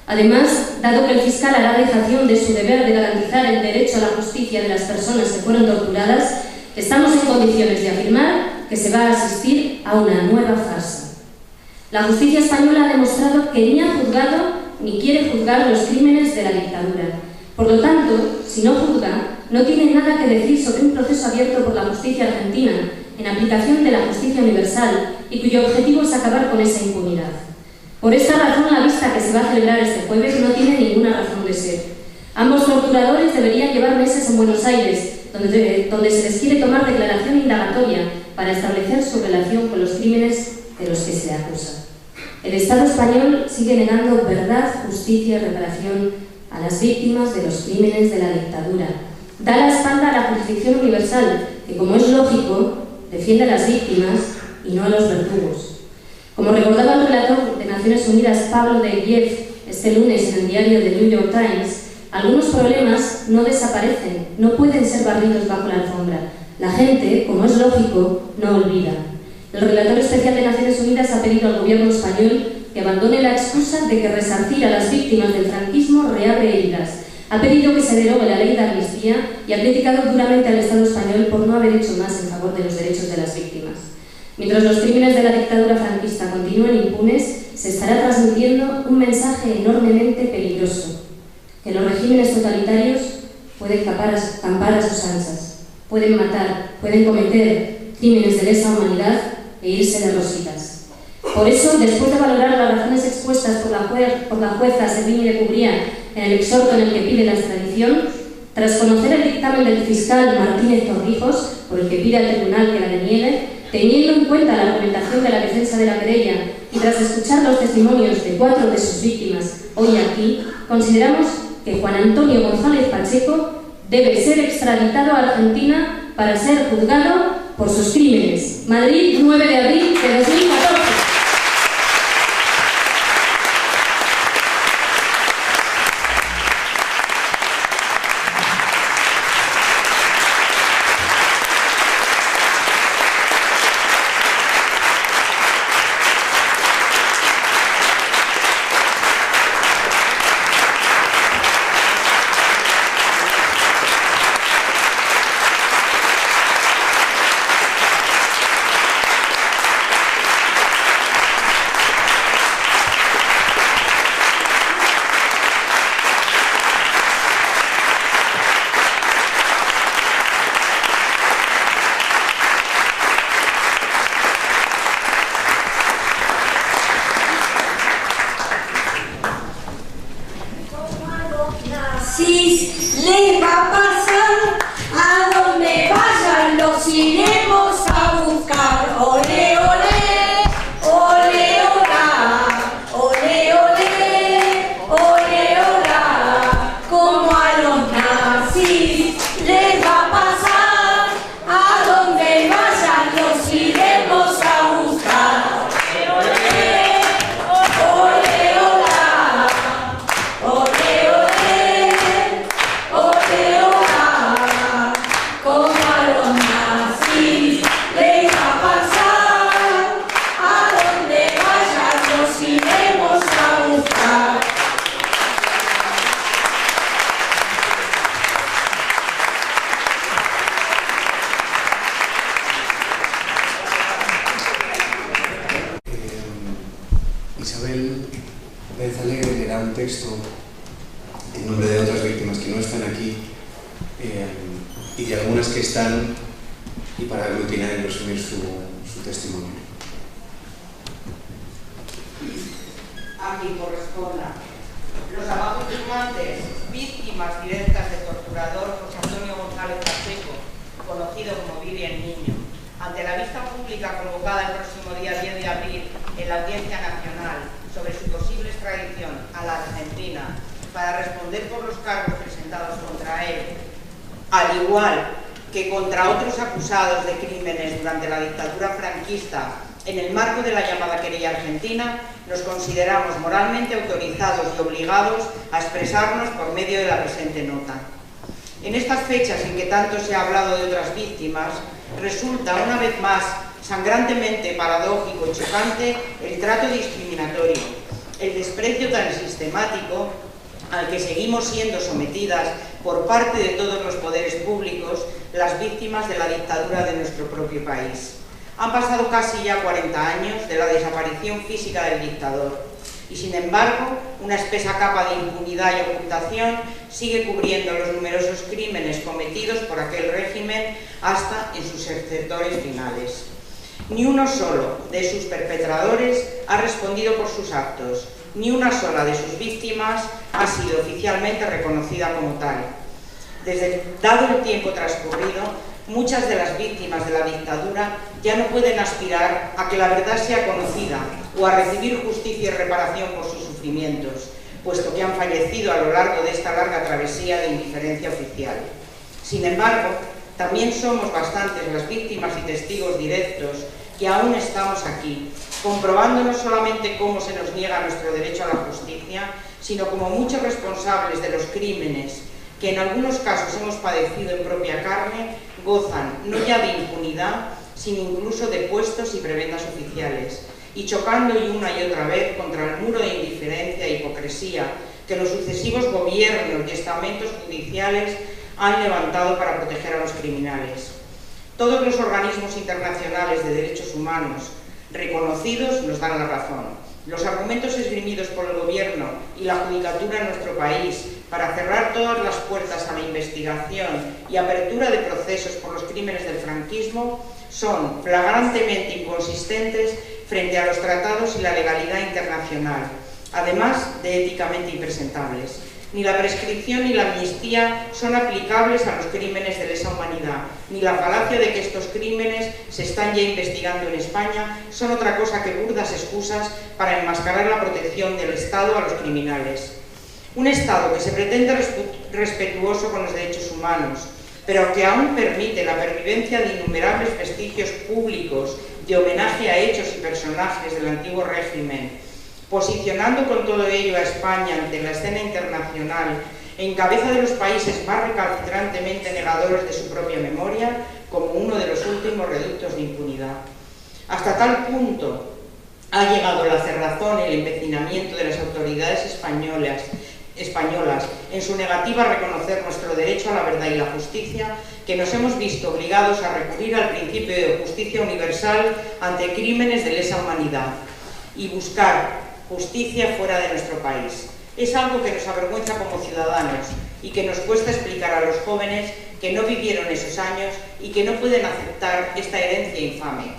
Además, dado que el fiscal hará dejación de su deber de garantizar el derecho a la justicia de las personas que fueron torturadas, estamos en condiciones de afirmar que se va a asistir a una nueva farsa. La justicia española ha demostrado que ni ha juzgado ni quiere juzgar los crímenes de la dictadura. Por lo tanto, si no juzga, no tiene nada que decir sobre un proceso abierto por la justicia argentina, en aplicación de la justicia universal, y cuyo objetivo es acabar con esa impunidad. Por esta razón, la vista que se va a celebrar este jueves no tiene ninguna razón de ser. Ambos torturadores deberían llevar meses en Buenos Aires, donde se les quiere tomar declaración indagatoria para establecer su relación con los crímenes de los que se acusa. El Estado español sigue negando verdad, justicia y reparación a las víctimas de los crímenes de la dictadura. Da la espalda a la jurisdicción universal, que, como es lógico, defiende a las víctimas y no a los verdugos. Como recordaba el relator de Naciones Unidas Pablo de Giev este lunes en el diario The New York Times, algunos problemas no desaparecen, no pueden ser barridos bajo la alfombra. La gente, como es lógico, no olvida. El relator especial de Naciones Unidas ha pedido al gobierno español que abandone la excusa de que resarcir a las víctimas del franquismo reabre heridas. Ha pedido que se derogue la ley de amnistía y ha criticado duramente al Estado español por no haber hecho más en favor de los derechos de las víctimas. Mientras los crímenes de la dictadura franquista continúen impunes, se estará transmitiendo un mensaje enormemente peligroso: que los regímenes totalitarios pueden campar a sus anchas, pueden matar, pueden cometer crímenes de lesa humanidad e irse de rositas. Por eso, después de valorar las razones expuestas por la jueza Servini de Cubría en el exhorto en el que pide la extradición, tras conocer el dictamen del fiscal Martínez Torrijos, por el que pide al tribunal que la deniegue, teniendo en cuenta la argumentación de la defensa de la querella y tras escuchar los testimonios de 4 de sus víctimas hoy aquí, consideramos que Juan Antonio González Pacheco debe ser extraditado a Argentina para ser juzgado por sus crímenes. Madrid, 9 de abril de 2014. Isabel Pérez Alegre leerá un texto en nombre de otras víctimas que no están aquí y de algunas que están, y para aglutinar y resumir su testimonio. A quien corresponda. Los abajo firmantes, víctimas directas del torturador José Antonio González Pacheco, conocido como Vivian Niño, ante la vista pública convocada el próximo día 10 de abril en la Audiencia Nacional sobre su posible extradición a la Argentina para responder por los cargos presentados contra él, al igual que contra otros acusados de crímenes durante la dictadura franquista en el marco de la llamada querella argentina, nos consideramos moralmente autorizados y obligados a expresarnos por medio de la presente nota. En estas fechas en que tanto se ha hablado de otras víctimas, resulta una vez más sangrantemente paradójico y chocante el trato discriminatorio, el desprecio tan sistemático al que seguimos siendo sometidas por parte de todos los poderes públicos las víctimas de la dictadura de nuestro propio país. Han pasado casi ya 40 años de la desaparición física del dictador y, sin embargo, una espesa capa de impunidad y ocultación sigue cubriendo los numerosos crímenes cometidos por aquel régimen hasta en sus sectores finales. Ni uno solo de sus perpetradores ha respondido por sus actos, ni una sola de sus víctimas ha sido oficialmente reconocida como tal. Dado el tiempo transcurrido, muchas de las víctimas de la dictadura ya no pueden aspirar a que la verdad sea conocida o a recibir justicia y reparación por sus sufrimientos, puesto que han fallecido a lo largo de esta larga travesía de indiferencia oficial. Sin embargo, también somos bastantes las víctimas y testigos directos que aún estamos aquí, comprobando no solamente cómo se nos niega nuestro derecho a la justicia, sino como muchos responsables de los crímenes que en algunos casos hemos padecido en propia carne, gozan no ya de impunidad, sino incluso de puestos y prebendas oficiales, y chocando una y otra vez contra el muro de indiferencia e hipocresía que los sucesivos gobiernos y estamentos judiciales han levantado para proteger a los criminales. Todos los organismos internacionales de derechos humanos reconocidos nos dan la razón. Los argumentos esgrimidos por el gobierno y la judicatura en nuestro país para cerrar todas las puertas a la investigación y apertura de procesos por los crímenes del franquismo son flagrantemente inconsistentes frente a los tratados y la legalidad internacional, además de éticamente impresentables. Ni la prescripción ni la amnistía son aplicables a los crímenes de lesa humanidad, ni la falacia de que estos crímenes se están ya investigando en España son otra cosa que burdas excusas para enmascarar la protección del Estado a los criminales. Un Estado que se pretende respetuoso con los derechos humanos, pero que aún permite la pervivencia de innumerables vestigios públicos de homenaje a hechos y personajes del antiguo régimen, posicionando con todo ello a España ante la escena internacional en cabeza de los países más recalcitrantemente negadores de su propia memoria como uno de los últimos reductos de impunidad. Hasta tal punto ha llegado la cerrazón y el empecinamiento de las autoridades españolas en su negativa a reconocer nuestro derecho a la verdad y la justicia, que nos hemos visto obligados a recurrir al principio de justicia universal ante crímenes de lesa humanidad y buscar justicia fuera de nuestro país. Es algo que nos avergüenza como ciudadanos y que nos cuesta explicar a los jóvenes que no vivieron esos años y que no pueden aceptar esta herencia infame.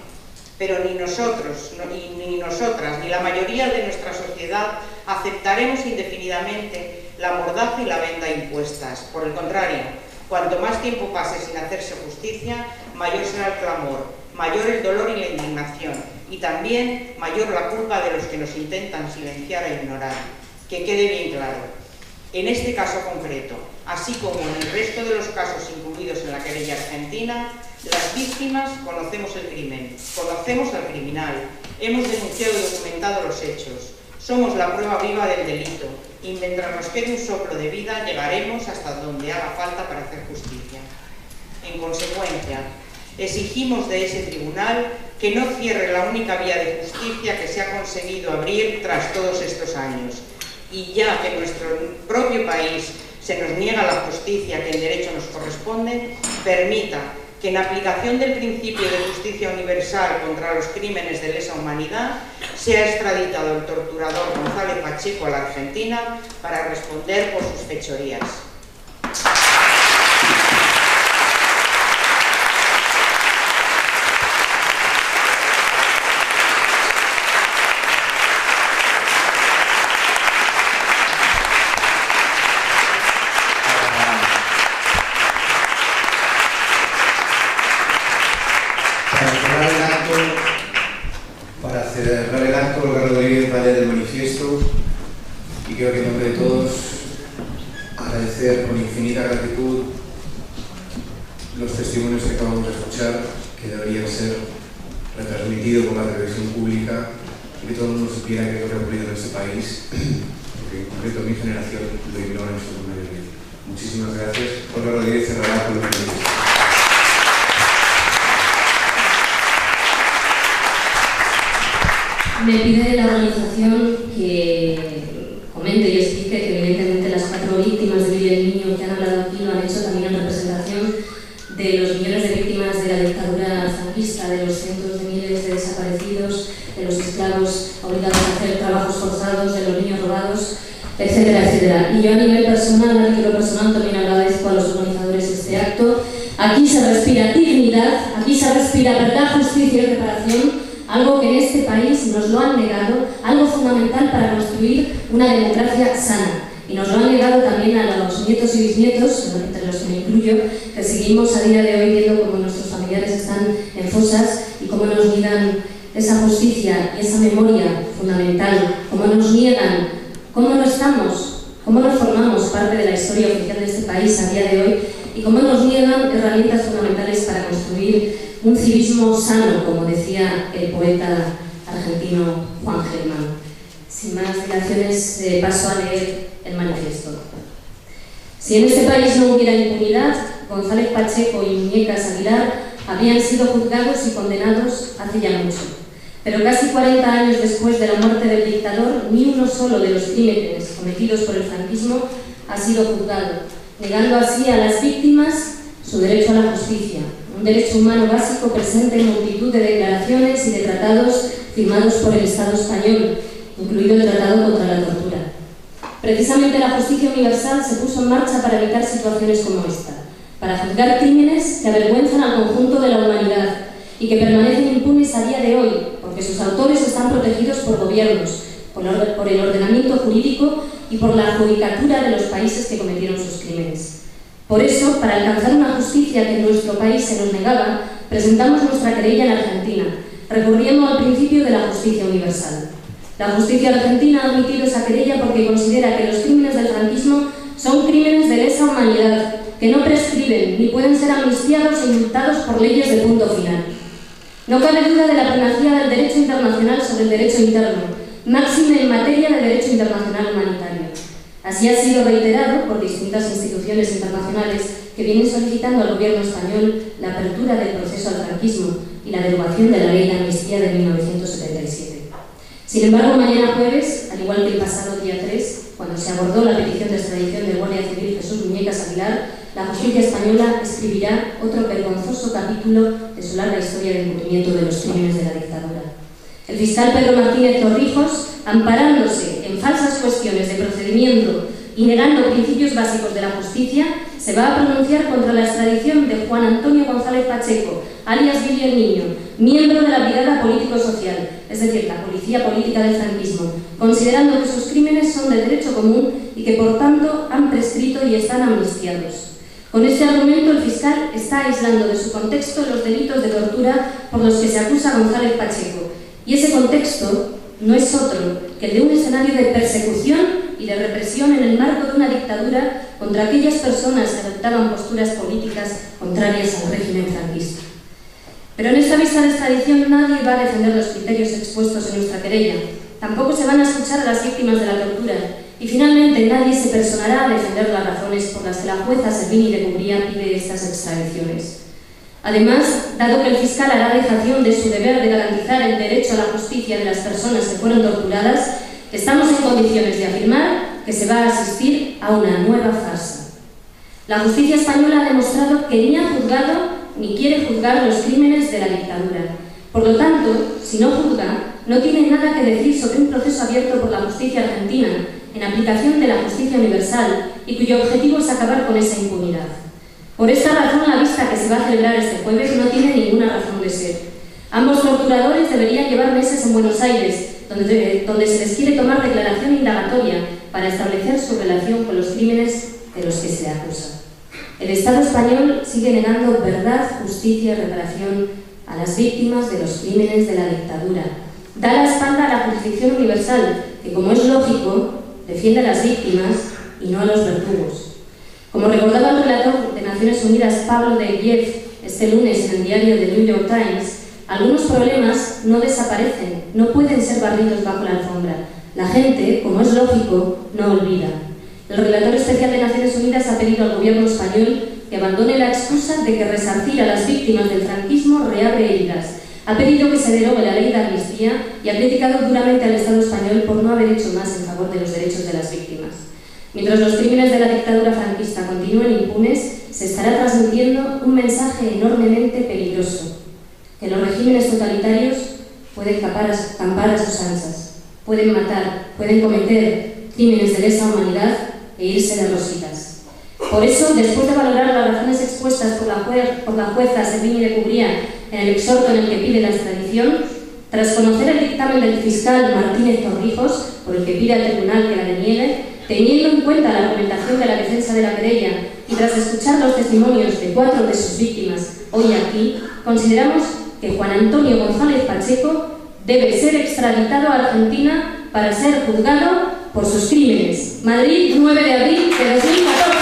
Pero ni nosotros, ni nosotras, ni la mayoría de nuestra sociedad aceptaremos indefinidamente la mordaza y la venda impuestas. Por el contrario, cuanto más tiempo pase sin hacerse justicia, mayor será el clamor, mayor el dolor y la indignación, y también mayor la culpa de los que nos intentan silenciar e ignorar. Que quede bien claro, en este caso concreto, así como en el resto de los casos incluidos en la querella argentina, las víctimas conocemos el crimen, conocemos al criminal, hemos denunciado y documentado los hechos, somos la prueba viva del delito, y mientras nos quede un soplo de vida llegaremos hasta donde haga falta para hacer justicia. En consecuencia, exigimos de ese tribunal que no cierre la única vía de justicia que se ha conseguido abrir tras todos estos años, y ya que en nuestro propio país se nos niega la justicia que en derecho nos corresponde, permita que en aplicación del principio de justicia universal contra los crímenes de lesa humanidad se ha extraditado el torturador González Pacheco a la Argentina para responder por sus fechorías. Para cerrar el acto, Olga Rodríguez va a leer el manifiesto y creo que en nombre de todos agradecer con infinita gratitud los testimonios que acabamos de escuchar, que deberían ser retransmitidos por la televisión pública y que todo el mundo supiera qué es lo que ha ocurrido en este país, porque en concreto mi generación lo ignora en su mayoría. Muchísimas gracias. Olga Rodríguez cerrará con los manifestos. Me pide la organización que comente y explique que evidentemente las 4 víctimas de Vive el Niño que han hablado aquí lo han hecho también en representación de los millones de víctimas de la dictadura franquista, de los cientos de miles de desaparecidos, de los esclavos obligados a hacer trabajos forzados, de los niños robados, etcétera, etcétera. Y yo a nivel personal, a título personal, también agradezco a los organizadores de este acto. Aquí se respira dignidad, aquí se respira verdad, justicia y reparación. Algo que en este país nos lo han negado, algo fundamental para construir una democracia sana. Y nos lo han negado también a los nietos y bisnietos, entre los que me incluyo, que seguimos a día de hoy viendo cómo nuestros familiares están en fosas y cómo nos niegan esa justicia y esa memoria fundamental, cómo nos niegan, cómo no estamos, cómo no formamos parte de la historia oficial de este país a día de hoy y cómo nos niegan herramientas fundamentales para construir un civismo sano, como decía el poeta argentino Juan Gelman. Sin más dilaciones, paso a leer el manifiesto. Si en este país no hubiera impunidad, González Pacheco y Muñecas Aguilar habrían sido juzgados y condenados hace ya mucho. Pero casi 40 años después de la muerte del dictador, ni uno solo de los crímenes cometidos por el franquismo ha sido juzgado, negando así a las víctimas su derecho a la justicia, un derecho humano básico presente en multitud de declaraciones y de tratados firmados por el Estado español, incluido el Tratado contra la Tortura. Precisamente la justicia universal se puso en marcha para evitar situaciones como esta, para juzgar crímenes que avergüenzan al conjunto de la humanidad y que permanecen impunes a día de hoy, porque sus autores están protegidos por gobiernos, por el ordenamiento jurídico y por la judicatura de los países que cometieron sus crímenes. Por eso, para alcanzar una justicia que en nuestro país se nos negaba, presentamos nuestra querella en Argentina, recurriendo al principio de la justicia universal. La justicia argentina ha admitido esa querella porque considera que los crímenes del franquismo son crímenes de lesa humanidad, que no prescriben ni pueden ser amnistiados e indultados por leyes de punto final. No cabe duda de la primacía del derecho internacional sobre el derecho interno, máxime en materia de derecho internacional humanitario. Así ha sido reiterado por distintas instituciones internacionales que vienen solicitando al gobierno español la apertura del proceso al franquismo y la derogación de la ley de amnistía de 1977. Sin embargo, mañana jueves, al igual que el pasado día 3, cuando se abordó la petición de extradición del guardia civil Jesús Muñecas Aguilar, la justicia española escribirá otro vergonzoso capítulo de su larga historia de encubrimiento de los crímenes de la dictadura. El fiscal Pedro Martínez Torrijos, amparándose en falsas cuestiones de procedimiento y negando principios básicos de la justicia, se va a pronunciar contra la extradición de Juan Antonio González Pacheco, alias Vive el Niño, miembro de la Brigada Político-Social, es decir, la policía política del franquismo, considerando que sus crímenes son de derecho común y que por tanto han prescrito y están amnistiados. Con este argumento, el fiscal está aislando de su contexto los delitos de tortura por los que se acusa a González Pacheco, y ese contexto no es otro que el de un escenario de persecución y de represión en el marco de una dictadura contra aquellas personas que adoptaban posturas políticas contrarias al régimen franquista. Pero en esta vista de extradición nadie va a defender los criterios expuestos en nuestra querella, tampoco se van a escuchar a las víctimas de la tortura y finalmente nadie se personará a defender las razones por las que la jueza Servini de Cubría pide estas extradiciones. Además, dado que el fiscal hará dejación de su deber de garantizar el derecho a la justicia de las personas que fueron torturadas, estamos en condiciones de afirmar que se va a asistir a una nueva farsa. La justicia española ha demostrado que ni ha juzgado ni quiere juzgar los crímenes de la dictadura. Por lo tanto, si no juzga, no tiene nada que decir sobre un proceso abierto por la justicia argentina en aplicación de la justicia universal y cuyo objetivo es acabar con esa impunidad. Por esta razón, la vista que se va a celebrar este jueves no tiene ninguna razón de ser. Ambos torturadores deberían llevar meses en Buenos Aires, donde se les quiere tomar declaración indagatoria para establecer su relación con los crímenes de los que se le acusa. El Estado español sigue negando verdad, justicia y reparación a las víctimas de los crímenes de la dictadura. Da la espalda a la jurisdicción universal, que, como es lógico, defiende a las víctimas y no a los verdugos. Como recordaba el relator de Naciones Unidas, Pablo de Giev, este lunes en el diario The New York Times, algunos problemas no desaparecen, no pueden ser barridos bajo la alfombra. La gente, como es lógico, no olvida. El relator especial de Naciones Unidas ha pedido al gobierno español que abandone la excusa de que resarcir a las víctimas del franquismo reabre heridas. Ha pedido que se derogue la ley de amnistía y ha criticado duramente al Estado español por no haber hecho más en favor de los derechos de las víctimas. Mientras los crímenes de la dictadura franquista continúen impunes, se estará transmitiendo un mensaje enormemente peligroso: que los regímenes totalitarios pueden campar a sus anchas, pueden matar, pueden cometer crímenes de lesa humanidad e irse de rositas. Por eso, después de valorar las razones expuestas por la jueza Servini de Cubría en el exhorto en el que pide la extradición, tras conocer el dictamen del fiscal Martínez Torrijos, por el que pide al tribunal que la deniegue, teniendo en cuenta la argumentación de la defensa de la querella y tras escuchar los testimonios de 4 de sus víctimas hoy aquí, consideramos que Juan Antonio González Pacheco debe ser extraditado a Argentina para ser juzgado por sus crímenes. Madrid, 9 de abril de 2014.